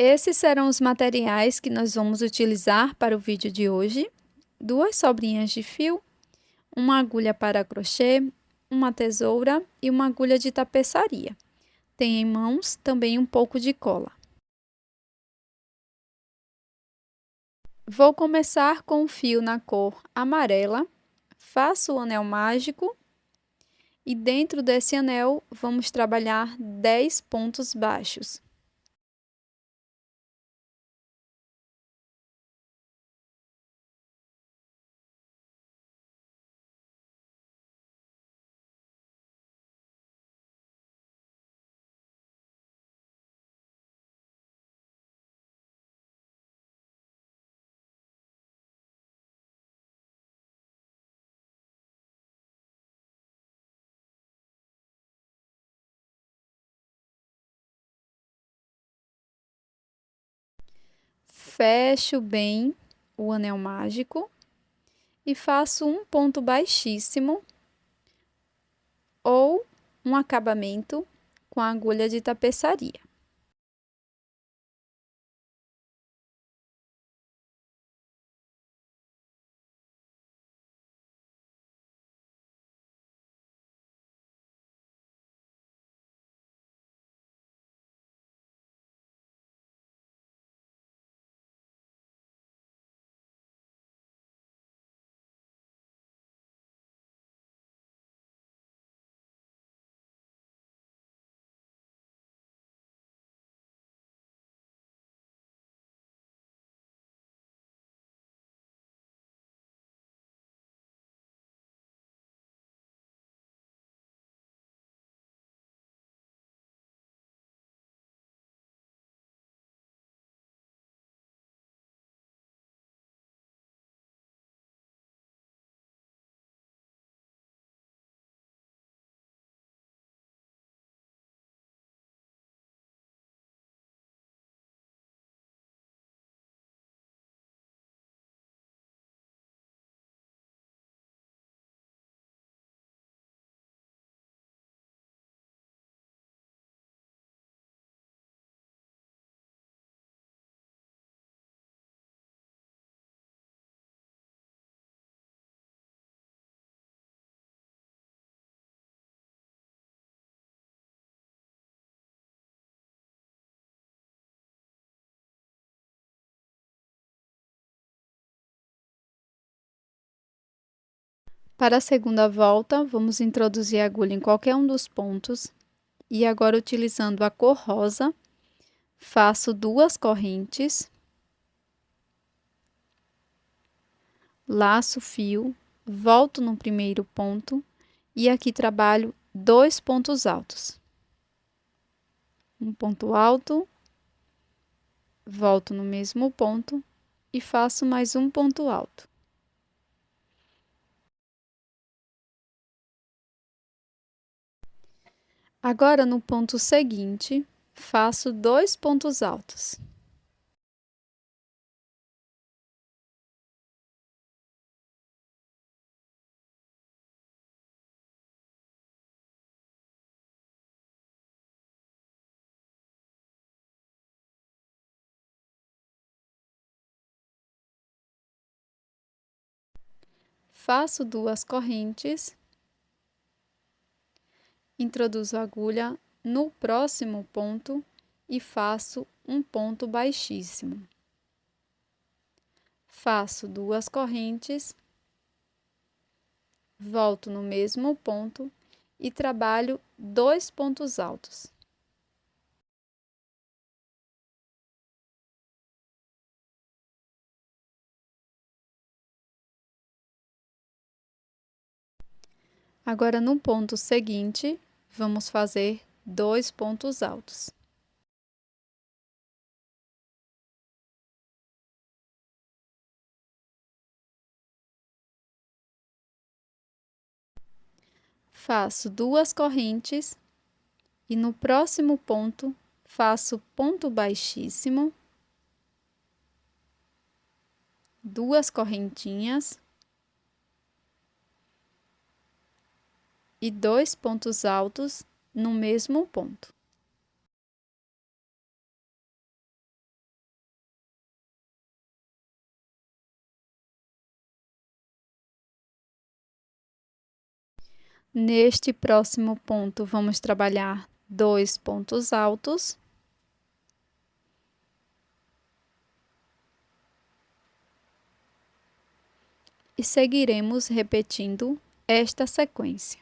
Esses serão os materiais que nós vamos utilizar para o vídeo de hoje: 2 sobrinhas de fio, uma agulha para crochê, uma tesoura e uma agulha de tapeçaria. Tem em mãos também um pouco de cola. Vou começar com o fio na cor amarela, faço o anel mágico e dentro desse anel vamos trabalhar 10 pontos baixos. Fecho bem o anel mágico e faço um ponto baixíssimo ou um acabamento com a agulha de tapeçaria. Para a segunda volta, vamos introduzir a agulha em qualquer um dos pontos e agora, utilizando a cor rosa, faço 2 correntes, laço o fio, volto no primeiro ponto e aqui trabalho 2 pontos altos. Um ponto alto, volto no mesmo ponto e faço mais um ponto alto. Agora, no ponto seguinte, faço 2 pontos altos. Faço 2 correntes, introduzo a agulha no próximo ponto e faço um ponto baixíssimo. Faço 2 correntes, volto no mesmo ponto e trabalho 2 pontos altos. Agora, no ponto seguinte, vamos fazer 2 pontos altos. Faço 2 correntes e no próximo ponto faço ponto baixíssimo, 2 correntinhas e 2 pontos altos no mesmo ponto. Neste próximo ponto, vamos trabalhar 2 pontos altos. E seguiremos repetindo esta sequência.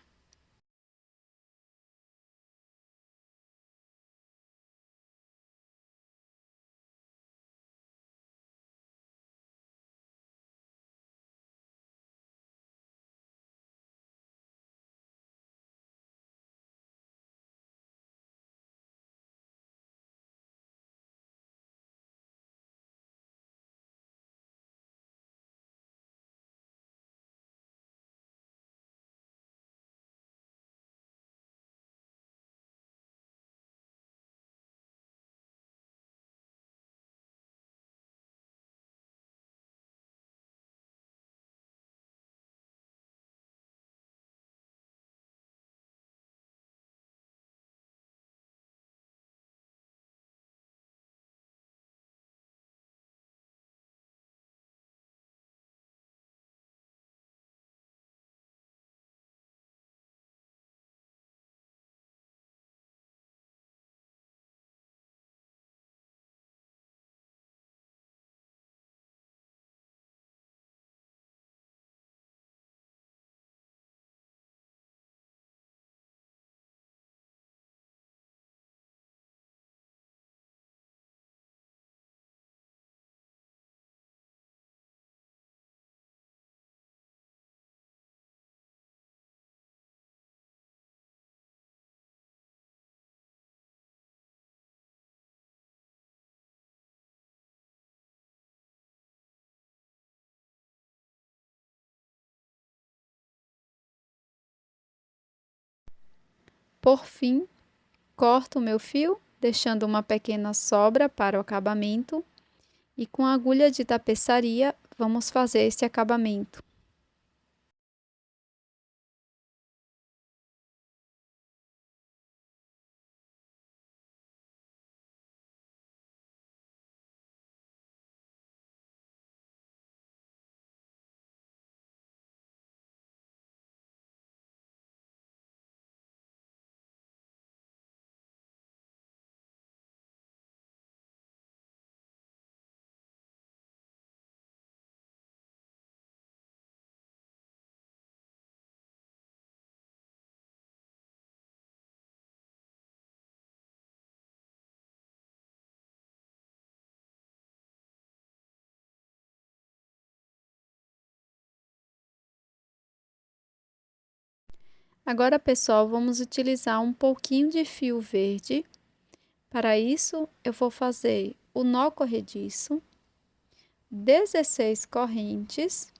Por fim, corto o meu fio, deixando uma pequena sobra para o acabamento, e com a agulha de tapeçaria vamos fazer este acabamento. Agora, pessoal, vamos utilizar um pouquinho de fio verde. Para isso, eu vou fazer o nó corrediço, 16 correntes.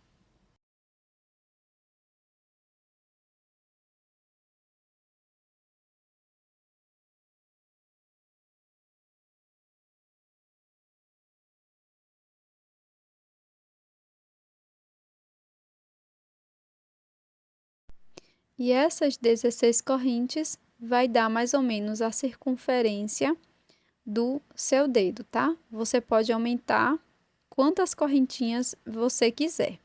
E essas 16 correntes vai dar mais ou menos a circunferência do seu dedo, tá? Você pode aumentar quantas correntinhas você quiser.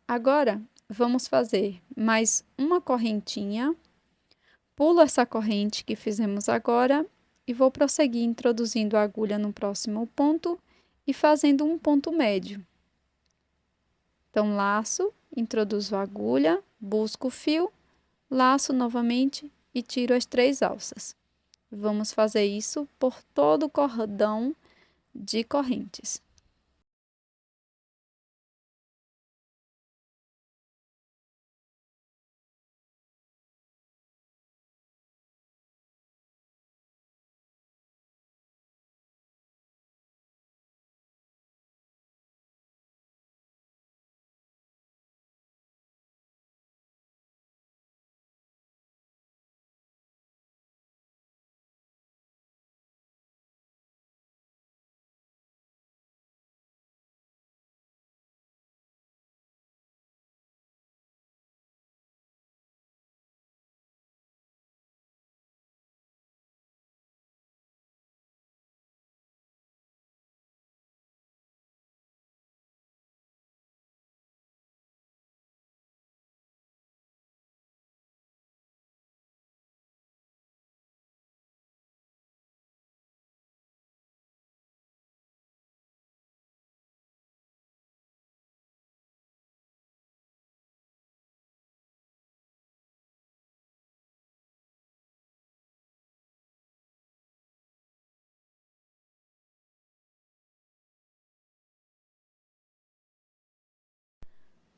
Agora, vamos fazer mais uma correntinha. Pulo essa corrente que fizemos agora e vou prosseguir introduzindo a agulha no próximo ponto e fazendo um ponto médio. Então, laço, introduzo a agulha, busco o fio, laço novamente e tiro as 3 alças. Vamos fazer isso por todo o cordão de correntes.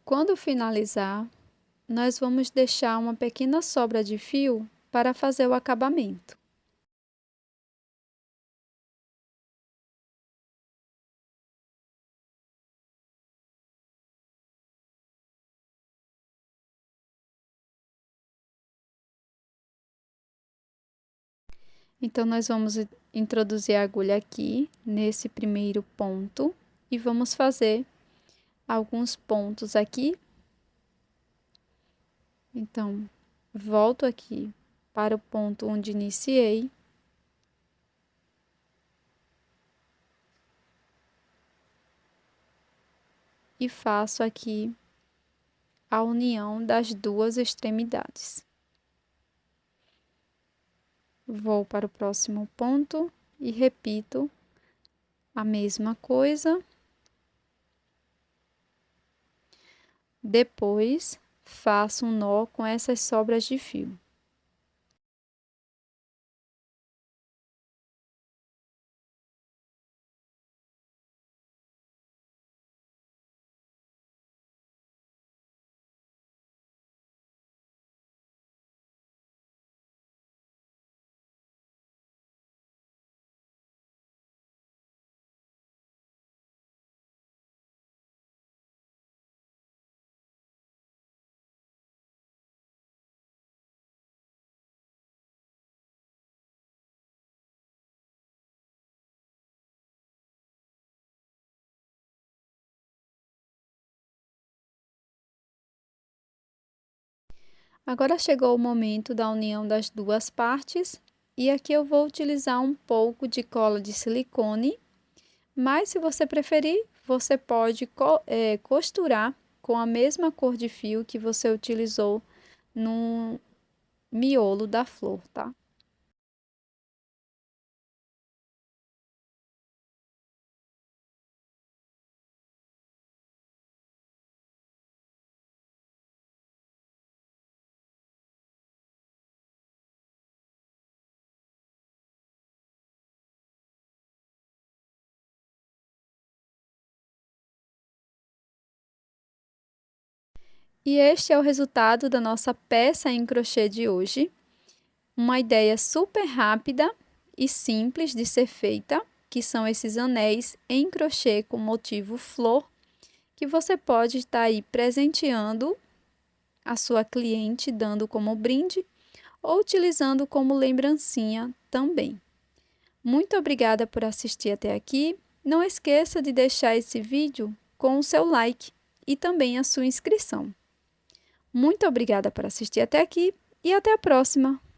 Quando finalizar, nós vamos deixar uma pequena sobra de fio para fazer o acabamento. Então, nós vamos introduzir a agulha aqui, nesse primeiro ponto, e vamos fazer alguns pontos aqui. Então, volto aqui para o ponto onde iniciei. E faço aqui a união das duas extremidades. Vou para o próximo ponto e repito a mesma coisa. Depois, faço um nó com essas sobras de fio. Agora chegou o momento da união das duas partes e aqui eu vou utilizar um pouco de cola de silicone, mas se você preferir, você pode costurar com a mesma cor de fio que você utilizou no miolo da flor, tá? E este é o resultado da nossa peça em crochê de hoje. Uma ideia super rápida e simples de ser feita, que são esses anéis em crochê com motivo flor, que você pode estar aí presenteando a sua cliente, dando como brinde ou utilizando como lembrancinha também. Muito obrigada por assistir até aqui. Não esqueça de deixar esse vídeo com o seu like e também a sua inscrição. Muito obrigada por assistir até aqui e até a próxima!